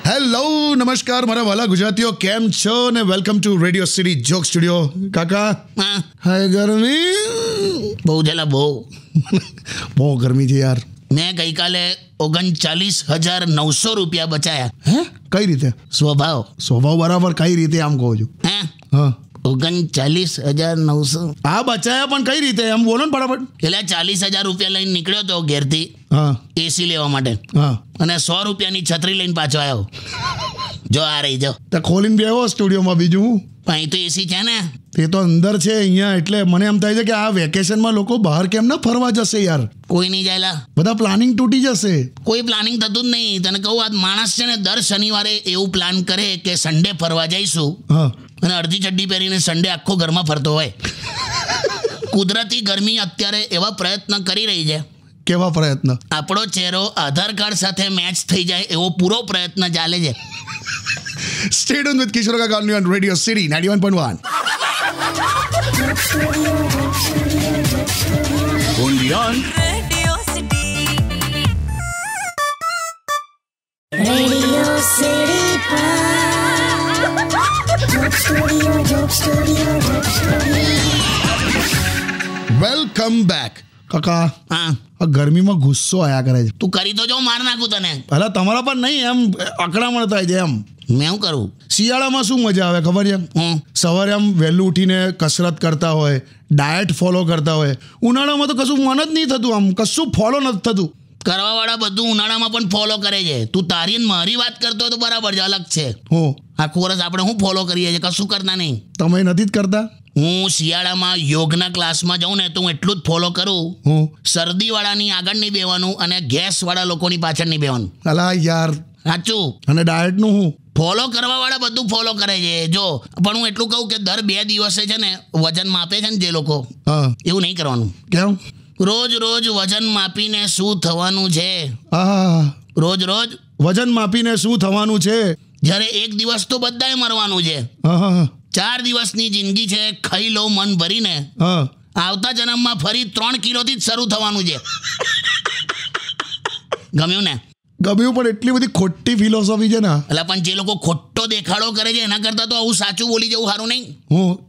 Hello નમસ્કાર મારા વાલા ગુજરાતીઓ, કેમ છો ને welcome to radio city joke studio. કાકા હાય, ગરમી બહુ જલા બહુ ગરમી છે યાર. મેં ગઈકાલે 39,900 રૂપિયા બચાયા. હે, કઈ રીતે? સ્વભાવ બરાબર, કઈ રીતે આમ કહું છું? હા, 39,900 આ બચાયા પણ કઈ રીતે એમ બોલો ને ફટાફટ. એટલે 40,000 રૂપિયા લઈને નીકળ્યો હતો ઘેરથી એસી લેવા માટે, અને 100 રૂપિયાની છત્રી લઈને પાછો આવ્યો. જો આ રહી, જો તે ખોલીને બેહો સ્ટુડિયોમાં. બીજું પણ અહીં તો એસી છે ને, તે તો અંદર છે અહીંયા. એટલે મને એમ થાય છે કે આ વેકેશનમાં લોકો બહાર કેમ ના ફરવા જશે યાર? કોઈ નહીં જાય, બધા પ્લાનિંગ તૂટી જશે. કોઈ પ્લાનિંગ થતું જ નહીં. તને કહું, આ માણસ છે ને દર શનિવારે એવું પ્લાન કરે કે સન્ડે ફરવા જઈશું, અને અડધી ચડ્ડી પહેરીને સન્ડે આખો ઘરમાં ફરતો હોય. કુદરતી ગરમી અત્યારે એવા પ્રયત્ન કરી રહી છે. કેવા પ્રયત્ન? આપણો ચહેરો આધાર કાર્ડ સાથે મેચ થઈ જાય એવો પૂરો પ્રયત્ન ચાલે છે. Stay tuned with Kishore Kaka on Radio City 91.1. Only on Radio City. Radio City. Joke Studio. Welcome back. કાકા, હા, આ ગરમીમાં ગુસ્સો આયા કરે છે. તું કરી તો જો, માર નાખું તને. અલા તમારા પર નહીં, એમ અકળામણ થાય છે એમ. મેં શું કરું? શિયાળામાં શું મજા આવે ખબર છે? સવારે આમ વહેલું ઉઠીને કસરત કરતા હોય, ડાયટ ફોલો કરતા હોય. ઉનાળામાં તો કશું મન જ નહીં થતું, આમ કશું ફોલો નથી થતું. કરવાવાળા બધું ઉનાળામાં પણ ફોલો કરે છે. તું તારી મારી વાત કરતો તો બરાબર છે, અલગ છે. આખું વર્ષ આપણે શું ફોલો કરીએ છીએ? કશું કરતા નહીં. તમે નથી જ કરતા? હું શિયાળામાં યોગના ક્લાસમાં જાઉં ને તો હું એટલું જ ફોલો કરું. શરદીવાળાની આગળ નહીં બેવાનું અને ગેસવાળા લોકોની પાછળ નહીં બેવાનું. અલા યાર, સાચું. અને ડાયટનું હું ફોલો કરવાવાળા બધું ફોલો કરે છે. જો પણ હું એટલું કહું કે દર 2 દિવસે છે ને વજન માપે છે ને જે લોકો, એવું નહીં કરવાનું. કેમ? રોજ વજન માપીને શું થવાનું છે? રોજ વજન માપીને શું થવાનું છે? જ્યારે એક દિવસ તો બધાએ મરવાનું છે. 4 દિવસની જિંદગી છે, ખાઈ લો મન ભરીને. આવતા જન્મમાં ફરી 3 કિલોથી જ શરૂ થવાનું છે. ગમ્યું ને? ગમ્યું, પણ એટલી બધી ખોટી ફિલોસોફી છે ને. એટલે પણ જે લોકો ખોટો દેખાડો કરે છે એના કરતાં તો આવું સાચું બોલી જવું સારું નહીં?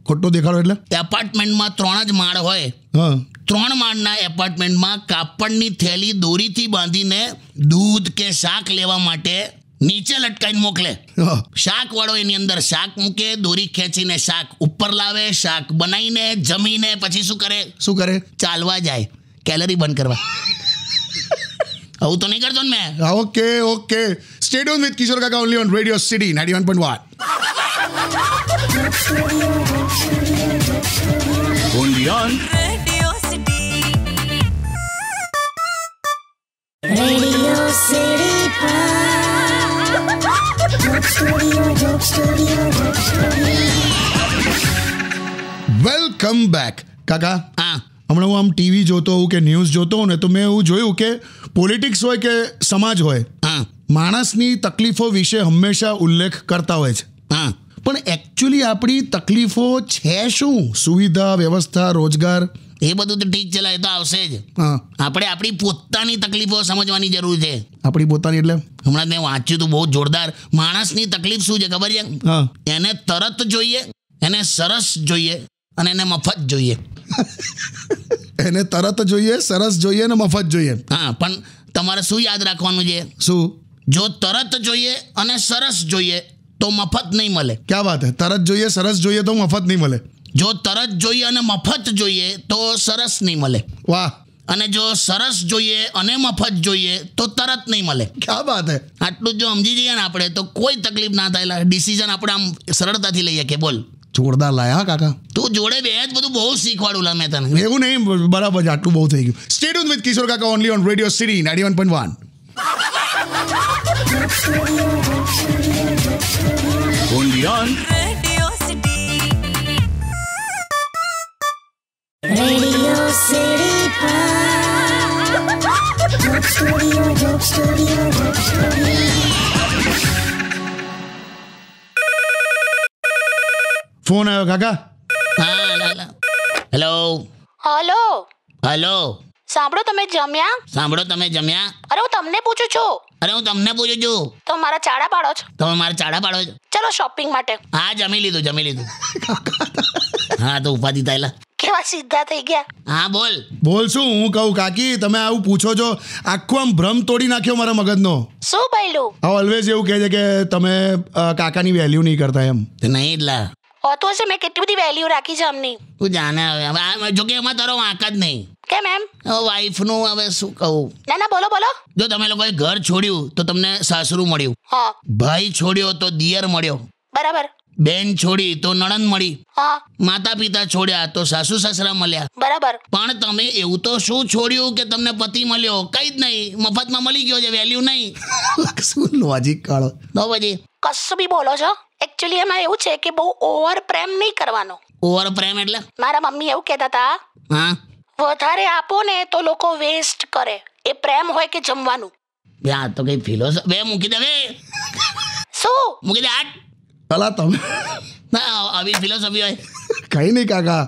ખોટો દેખાડો એટલે? એપાર્ટમેન્ટમાં 3 જ માળ હોય. 3 માળના એપાર્ટમેન્ટમાં કાપડની થેલી દોરીથી બાંધીને દૂધ કે શાક લેવા માટે નીચે લટકાઈને મોકલે. શાક વાળો એની અંદર શાક મૂકે, દોરી ખેંચીને શાક ઉપર લાવે, શાક બનાવીને જમીને પછી શું કરે? ચાલવા જાય, કેલરી બંધ કરવા. આવું તો નહીં કરતો ને મેં. Okay. Stay tuned with Kishore Kaka only on Radio City 91.1. only on Radio City. Radio City. Joke Studio. Welcome back. કાકા, હા, હમણાં હું આમ ટીવી જોતો હોઉં કે ન્યૂઝ જોતો હોઉં ને તો મેં એવું જોયું કે પોલિટિક્સ હોય કે સમાજ હોય, માણસની તકલીફો વિશે હંમેશા ઉલ્લેખ કરતા હોય છે. પણ એકચ્યુઅલી આપણી તકલીફો છે શું? સુવિધા, વ્યવસ્થા, રોજગાર, એ બધું તો ઠીક છે, એ તો આવશે જ. આપણે આપણી પોતાની તકલીફો સમજવાની જરૂર છે. આપણી પોતાની એટલે? હમણાં મેં વાંચ્યું હતું બહુ જોરદાર. માણસની તકલીફ શું છે ખબર છે? એને તરત જોઈએ, એને સરસ જોઈએ અને એને મફત જોઈએ. એને તરત જોઈએ, સરસ જોઈએ અને મફત જોઈએ. હા, પણ તમારે શું યાદ રાખવાનું છે? શું? જો તરત જોઈએ અને સરસ જોઈએ તો મફત નહીં મળે. ક્યાં વાત હે? તરત જોઈએ, સરસ જોઈએ તો મફત નહીં મળે. જો તરત જોઈએ અને મફત જોઈએ તો સરસ નહીં મળે. વાહ. અને જો સરસ જોઈએ અને મફત જોઈએ તો તરત નહીં મળે. ક્યાં વાત હે? આટલું જો સમજી જઈએ ને આપણે તો કોઈ તકલીફ ના થાય. ડિસિઝન આપણે આમ સરળતાથી લઈએ કે બોલ. જોરદાર લાયા કાકા. તું જોડે બે જ બધું બહુ શીખવાડું લા મેં તને. એવું નહીં, બરાબર છે, આટલું બહુ થઈ ગયું. Stay tuned with Kishore Kaka only on Radio City 91.1. only on Radio City. Radio City. Joke Studio. Phone આવ્યો કાકા. હા, હેલો હલો હેલો સાંભળો, તમે જમ્યા? સાંભળો, તમે જમ્યા? અરે હું તમને પૂછું છું. અરે હું તમને પૂછું છું. તો મારા ચાડા પાડો છો? તમે મારા ચાડા પાડો છો? ચલો શોપિંગ માટે. હા, જમી લીધું. હા, તો ઉપાધિ થયેલા. કેવા સીધા થઈ ગયા. હા, બોલ. બોલ શું હું કહું કાકી, તમે આવું પૂછો છો, આખો આમ ભ્રમ તોડી નાખ્યો મારા મગજનો. શું બોલ્યું? આ ઓલવેઝ એવું કહે છે કે તમે કાકાની વેલ્યુ નહીં કરતા એમ. નહીં એટલા હોતું હશે, મેં કેટલી બધી વેલ્યુ રાખી છે અમની. તું જાણે હવે જો કે એમાં તારો વાંક જ નહીં. કેમ એમ? હવે વાઈફનું હવે શું કહું. ના બોલો બોલો. જો તમે લોકોએ ઘર છોડ્યું તો તમને સાસરું મળ્યું, હા ભાઈ છોડ્યો તો દિયર મળ્યો, બરાબર. બેન છોડી તો નણંદ મળી, હા માતા પિતા છોડ્યા તો સાસુ સસરા મળ્યા. બરાબર. પણ તમે એવું તો શું છોડ્યું કે તમને પતિ મળ્યો? કઈ જ નહીં, મફતમાં મળી ગયો છે, વેલ્યુ નહીં. શું લોજિક કાઢો. તો પછી કશું બી બોલો છો. એકચ્યુઅલી એમાં એવું છે કે બહુ ઓવર પ્રેમ નહીં કરવાનો. ઓવર પ્રેમ એટલે? મારા મમ્મી એવું કહેતા હતા, હા, વધારે આપો ને તો લોકો વેસ્ટ કરે. એ પ્રેમ હોય કે જમવાનું. આ તો કઈ ફિલોસોફી. બે મૂકી દે, બે શું મૂકી દે. આટ અલા તમે ના, આવી ફિલોસોફી હોય? કઈ નહીં કાકા,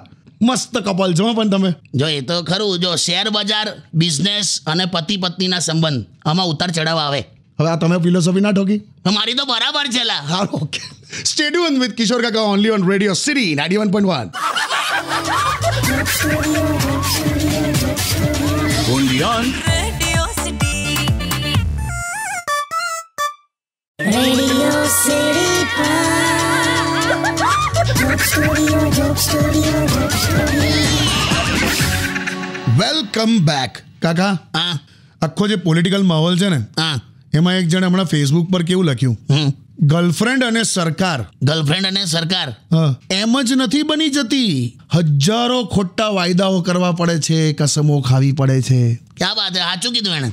મસ્ત કપલ છો પણ તમે. જો એ તો ખરું. જો શેર બજાર, બિઝનેસ અને પતિ પત્નીના સંબંધ, આમાં ઉતાર ચઢાવ આવે. હવે આ તમે ફિલોસોફી ના ઠોકી. મારી તો બરાબર છે લા. હા, ઓકે. સ્ટે ટ્યુન વિથ કિશોર કાકા only on radio city 91.1. Undian. Radio City. Radio City. Joke Studio. Welcome back કાકા. હા આખો જે પોલિટિકલ માહોલ છે ને, હા એમાં એક જણે હમણાં ફેસબુક પર કેવું લખ્યું, ગર્લફ્રેન્ડ અને સરકાર ગર્લફ્રેન્ડ અને સરકાર એમ જ નથી બની જતી. હજારો ખોટા વાયદાઓ કરવા પડે છે, કસમો ખાવી પડે છે. ક્યાં વાત છે, સાચું કીધું એને.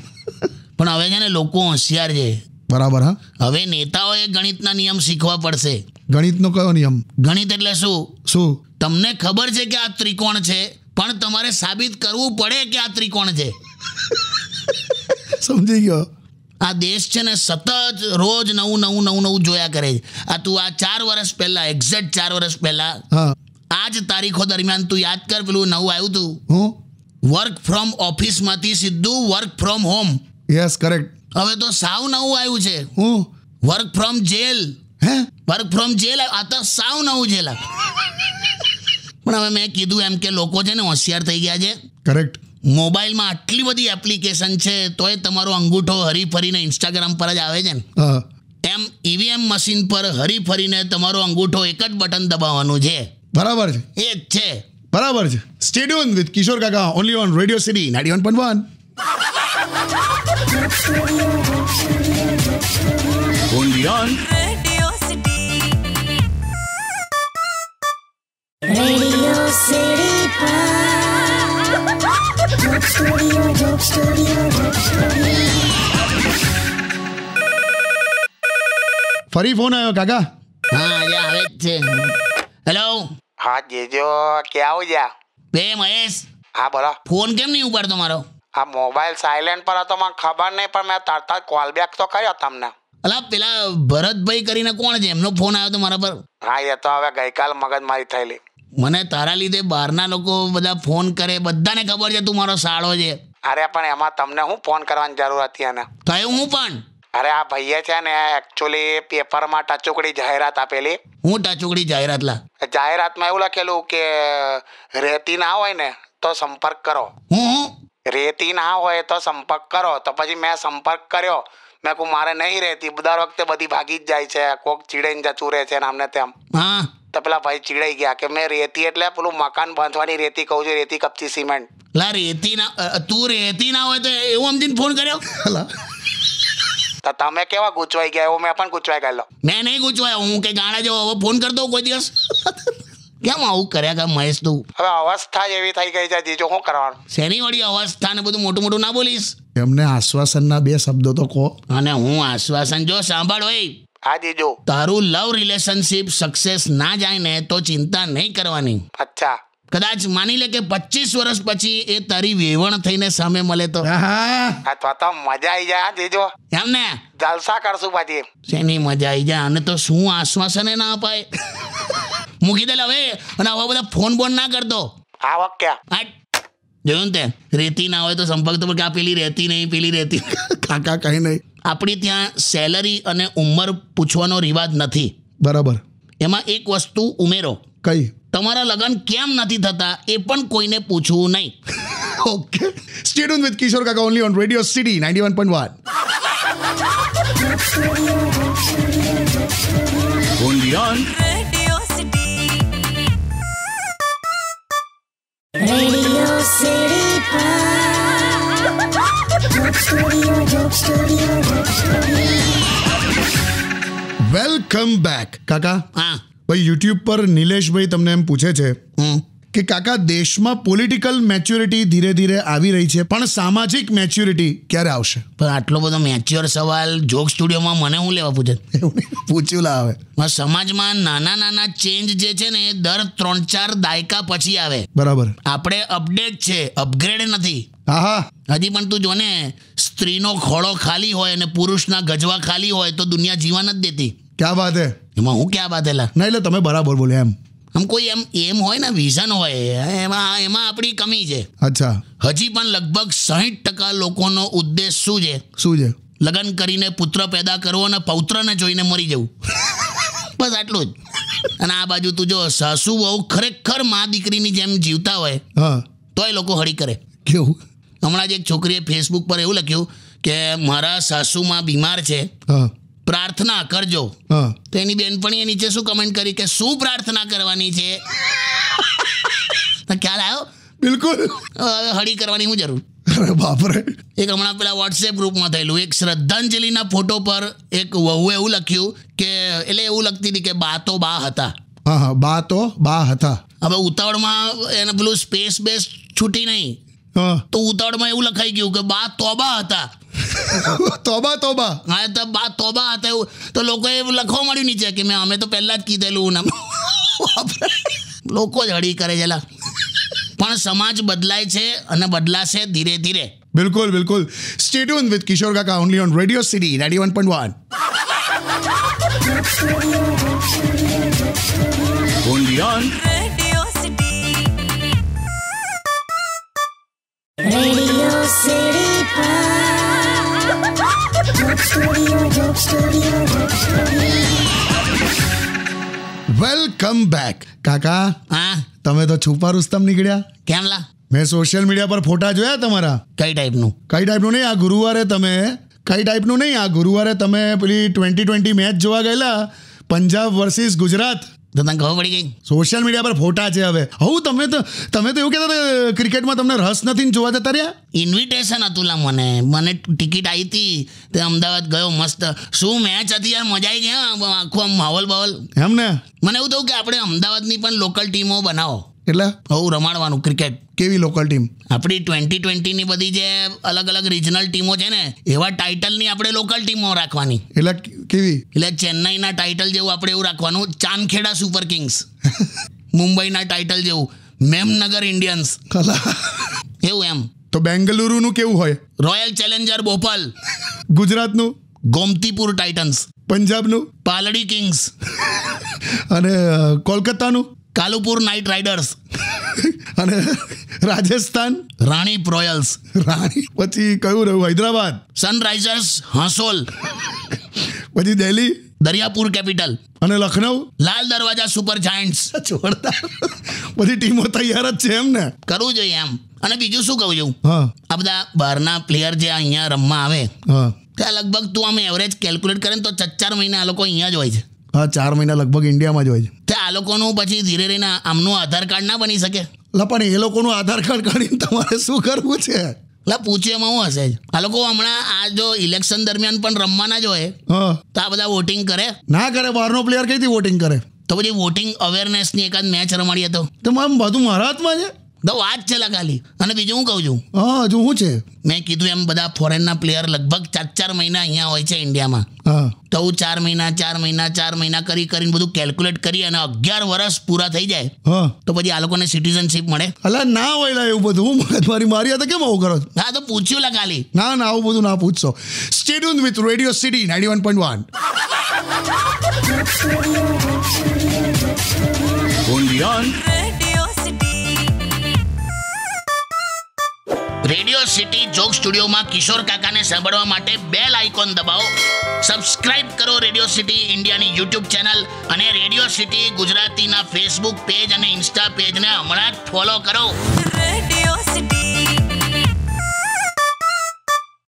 પણ હવે છે ને લોકો હોશિયાર છે. બરાબર. હા, હવે નેતાઓએ ગણિતના નિયમ શીખવા પડશે. ગણિતનો કયો નિયમ? ગણિત એટલે શું? શું? તમને ખબર છે કે આ ત્રિકોણ છે, પણ તમારે સાબિત કરવું પડે કે આ ત્રિકોણ છે. સમજી ગયો. આ દેશ છે ને સતત રોજ નવું જોયા કરે છે. આ તું આ 4 વર્ષ પહેલા, એક્ઝેક્ટ 4 વર્ષ પહેલા હા, આ જ તારીખો દરમિયાન તું યાદ કર, પેલું નવું આવ્યું હતું, હું વર્ક ફ્રોમ ઓફિસમાંથી સીધું work from home. Yes, correct. હવે તો સાવ નવું આવ્યું છે, હું વર્ક ફ્રોમ જેલ. હે વર્ક ફ્રોમ જેલ, આ તો સાવ નવું છે લા. પણ હવે મેં કીધું એમ કે લોકો છે ને હોશિયાર થઈ ગયા છે. કરેક્ટ. મોબાઈલમાં આટલી બધી એપ્લિકેશન છે તોય તમારો અંગૂઠો હરીફરીને ઇન્સ્ટાગ્રામ પર જ આવે છે ને. હા, એમ ઈવીએમ મશીન પર હરીફરીને તમારો અંગૂઠો એક જ બટન દબાવવાનું છે. બરાબર છે, એ જ છે. બરાબર છે. સ્ટે ટ્યુન વિથ કિશોર કાકા only on radio city 91.1. Undian. Radio City. Radio City. Joke Studio. ફરી ફોન આવ્યો કાકા. હા, આજે આવે જ છે. હેલો. હા જીજો, ક્યાં આવું જા? બે મહેશ, હા બોલો. ફોન કેમ નહીં ઉપાડતો મારો? આ મોબાઈલ સાયલેન્ટ પર હતો, મને ખબર નહીં, પણ મેં તરત જ કોલ બેક તો કર્યો તમને. અલા પેલા ભરતભાઈ કરીને કોણ છે, એમનો ફોન આવ્યો તો મારા પર. હા, એ તો હવે ગઈકાલ મગજમારી થયેલી. મને તારા લીધે બહારના લોકો બધા ફોન કરે, બધાને ખબર છે તું મારો સાળો છે. અરે પણ એમાં તમને હું ફોન કરવાની જરૂર હતી એને? થયું હું પણ. અરે આ ભાઈએ છે ને એકચ્યુઅલી પેપરમાં ટચુકડી જાહેરાત આપેલી. હું ટચુકડી જાહેરાત લા? જાહેરાતમાં એવું લખેલું કે રેતી ના હોય ને તો સંપર્ક કરો. હું રેતી ના હોય તો સંપર્ક કરો. તો પછી મેં સંપર્ક કર્યો. મેં કહું મારે નહીં રહેતી, દર વખતે બધી ભાગી જ જાય છે, કોક ચીડાઈને જતું રહે છે ને આમને તેમ. હા, તો પેલા ભાઈ ચીડાઈ ગયા કે મેં રેતી એટલે પેલું મકાન બાંધવાની રેતી કહું છું, રેતી કપચી સિમેન્ટ. લા રેતી ના, તું રેતી ના હોય તો એવું સમજીને ફોન કર્યો? તો તમે કેવા ગૂંચવાઈ ગયા? એવું મેં પણ ગૂંચવાઈ ગયેલો. મેં નહીં ગુચવાયો, હું કે ગાણા જેવો હવે ફોન કરતો કોઈ દિવસ. કેમ આવું કર્યા કર મહેશ તું? હવે અવસ્થા જ એવી થઈ ગઈ છે જીજો, શું કરવાનું? શેની વળી અવસ્થા ને બધું મોટું મોટું ના બોલીશ. એમને આશ્વાસનના 2 શબ્દો તો કહો. અને હું આશ્વાસન, જો સાંભળ હોય, હા જીજો. તારું લવ રિલેશનશિપ સક્સેસ ના જાય ને તો ચિંતા નહીં કરવાની. અચ્છા. કદાચ માની લે કે 25 વર્ષ પછી એ તારી વેવણ થઈને સામે મળે તો? હા તો મજા આવી જાય જીજો. એમ ને? જલસા કરશું પછી. શેની મજા આવી જાય? અને તો શું આશ્વાસન ના અપાય. મૂકી દે હવે, અને આવા બધા ફોન બોન ના કરતો. આવક ક્યાં? આ જોયું ને તે રેતી ના હોય તો સંપર્ક તો કે આ પેલી રહેતી નહીં પેલી રહેતી. કાકા કંઈ નહીં. આપણી ત્યાં સેલરી અને ઉંમર પૂછવાનો રિવાજ નથી. બરાબર. એમાં એક વસ્તુ ઉમેરો, કઈ? તમારા લગ્ન કેમ નથી થતા એ પણ કોઈને પૂછવું નહીં. ઓકે. સ્ટે ટ્યુન વિથ કિશોર કાકા only on radio city 91.1. only on Radio City. Radio City. Joke Studio. Welcome back. કાકા, હા. ભાઈ યુટ્યુબ પર નિલેશભાઈ તમને એમ પૂછે છે હમ. કે કાકા દેશમાં પોલિટિકલ મેચ્યોરિટી ધીરે ધીરે આવી રહી છે, પણ સામાજિક મેચ્યોરિટી ક્યારે આવશે? પણ આટલો બધો મેચ્યોર સવાલ જોક સ્ટુડિયોમાં મને હું લેવા પૂછે? એવું નહીં, પૂછ્યું લા હવે. સમાજમાં નાના નાના ચેન્જ જે છે ને એ દર 3-4 દાયકા પછી આવે. બરાબર. આપણે અપડેટ છે, અપગ્રેડ નથી. હા. હજી પણ તું જો ને, સ્ત્રીનો ખોળો ખાલી હોય અને પુરુષના ગજવા ખાલી હોય તો દુનિયા જીવા નથી દેતી. ક્યાં વાત હે? એમાં હું ક્યાં બાતેલા? ના, એટલે તમે બરાબર બોલ્યા એમ. આમ કોઈ એમ હોય ને, વિઝન હોય, એમાં આપણી કમી છે. અચ્છા. હજી પણ લગભગ 60% લોકોનો ઉદ્દેશ શું છે? શું છે? લગ્ન કરીને પુત્ર પેદા કરવો અને પૌત્રને જોઈને મરી જવું. બસ આટલું જ. અને આ બાજુ તું જો, સાસુ બહુ ખરેખર મા દીકરીની જેમ જીવતા હોય હા. તો એ લોકો હળી કરે. કેવું? હમણાં જ એક છોકરીએ ફેસબુક પર એવું લખ્યું કે મારા સાસુમાં બીમાર છે, હા. પ્રાર્થના કરજો. હા. તો એની બેનપણીએ નીચે શું કમેન્ટ કરી કે શું પ્રાર્થના કરવાની છે? ખ્યાલ આવ્યો? બિલકુલ. હવે હળી કરવાની શું જરૂર? અરે બાપરે. એક હમણાં પેલા વોટ્સએપ ગ્રુપમાં થયેલું, એક શ્રદ્ધાંજલિના ફોટો પર એક વહુએ એવું લખ્યું કે, એટલે એવું લખતી હતી કે બા તો બા હતા. હા હા, બા તો બા હતા. હવે ઉતાવળમાં એને પેલું સ્પેસ બેસ છૂટી નહીં, હા. તો ઉતાવળમાં એવું લખાઈ ગયું કે બા તોબા હતા. તોબા તોબા. હા, તો બા તોબા હતા એવું. તો લોકોએ એવું લખવા મળ્યું નીચે કે અમે તો પહેલાં જ કીધેલું ને. લોકો જ હળી કરે છે. પણ સમાજ બદલાય છે અને બદલાશે ધીરે ધીરે. બિલકુલ બિલકુલ. સ્ટે ટ્યુન વિથ કિશોર કાકા only on radio city 91.1. only on Radio City. Radio City. Joke Studio. Welcome back. કાકા, હા, તમે તો છુપા રુસ્તમ નીકળ્યા. કેમ લા? મેં સોશિયલ મીડિયા પર ફોટા જોયા તમારા. કઈ ટાઈપનું? કઈ ટાઈપનું નહીં, આ ગુરુવારે તમે પેલી 2020 મેચ જોવા ગયેલા, પંજાબ વર્સિસ ગુજરાત. તો તને ખબર પડી ગઈ? સોશિયલ મીડિયા પર ફોટા છે. હવે તમે તો એવું કહેતા હતા ક્રિકેટમાં તમને રસ નથી ને જોવા જતા રહ્યા. ઇન્વિટેશન હતું લા. મને ટિકિટ આવી હતી, તે અમદાવાદ ગયો. મસ્ત શું મેચ હતી યાર, મજા આવી ગઈ. આખું આમ માહોલ બાહોલ. એમ ને? મને એવું થયું કે આપણે અમદાવાદની પણ લોકલ ટીમો બનાવો. એટલે હું રમાડવાનું ક્રિકેટ. કેવી લોકલ ટીમ? આપણી 2020ની બધી જે અલગ અલગ રિજનલ ટીમો છે ને, એવા ટાઇટલની આપણે લોકલ ટીમો રાખવાની. એટલે કેવી? એટલે ચેન્નઈના ટાઇટલ જેવું આપણે એવું રાખવાનું, ચાંદખેડા સુપર કિંગ્સ. મુંબઈના ટાઇટલ જેવું મેમનગર ઇન્ડિયન્સ. એવું એમ. તો બેંગલુરુનું કેવું હોય? Royal Challenger Bhopal. ગુજરાતનું? ગોમતીપુર ટાઇટન્સ. પંજાબનું? પાલડી કિંગ્સ. અને કોલકાતાનું? Kalupur night riders. અને રાજસ્થાન? રાણી રોયલ્સ. રાણી. પછી કયું રહ્યું? હૈદરાબાદ? સનરાઇઝર્સ હાંસોલ. પછી દિલ્હી? દરિયાપુર કેપિટલ. અને લખનઉ? Lal Darwaja super Giants. જોરદાર. બધી ટીમો તૈયાર જ છે એમ ને? કરવું જોઈએ એમ. અને બીજું શું કહું છું, હા. આ બધા બહારના પ્લેયર જે અહીંયા રમવા આવે, હા. ત્યાં લગભગ તું આમ એવરેજ કેલ્ક્યુલેટ કરે ને તો 4 મહિના આ લોકો અહીંયા જ હોય છે. હા, 4 મહિના લગભગ ઇન્ડિયામાં જ હોય છે. તે આ લોકોનું પછી ધીરે રહીને આમનું આધાર કાર્ડ ના બની શકે? પણ એ લોકોનું આધાર કાર્ડ કાઢીને તમારે શું કરવું છે? પૂછ્યું એમાં હું હશે જ. આ લોકો હમણાં આ જો ઇલેક્શન દરમિયાન પણ રમવાના જ હોય હા. તો આ બધા વોટિંગ કરે ના કરે? બહારનો પ્લેયર કઈથી વોટિંગ કરે? તો પછી વોટિંગ અવેરનેસની એકાદ મેચ રમાડીએ તો બધું મારા હાથમાં છે. તો વાત છે ખાલી. અને બીજું હું કહું છું, હા, હજુ શું છે? મેં કીધું એમ બધા ફોરેનના પ્લેયર લગભગ 4 મહિના અહીંયા હોય છે ઇન્ડિયામાં. હા. તો હું 4 મહિના કરીને બધું કેલ્ક્યુલેટ કરી અને 11 વર્ષ પૂરા થઈ જાય, હા, તો પછી આ લોકોને સિટીઝનશીપ મળે. અલા ના હોય એવું બધું. મારી હતા કેમ આવું કરો? હા, તો પૂછ્યું લા ખાલી. ના, આવું બધું ના પૂછશો. Stay tune with radio city 91.1. only on Radio City. Radio city joke સ્ટુડિયોમાં કિશોર કાકાને સાંભળવા માટે બેલ આઇકોન દબાવો. સબસ્ક્રાઇબ કરો રેડિયો સિટી ઇન્ડિયાની યુટ્યુબ ચેનલ અને રેડિયો સિટી ગુજરાતીના ફેસબુક પેજ અને ઇન્સ્ટા પેજને હમણાં જ ફોલો કરો.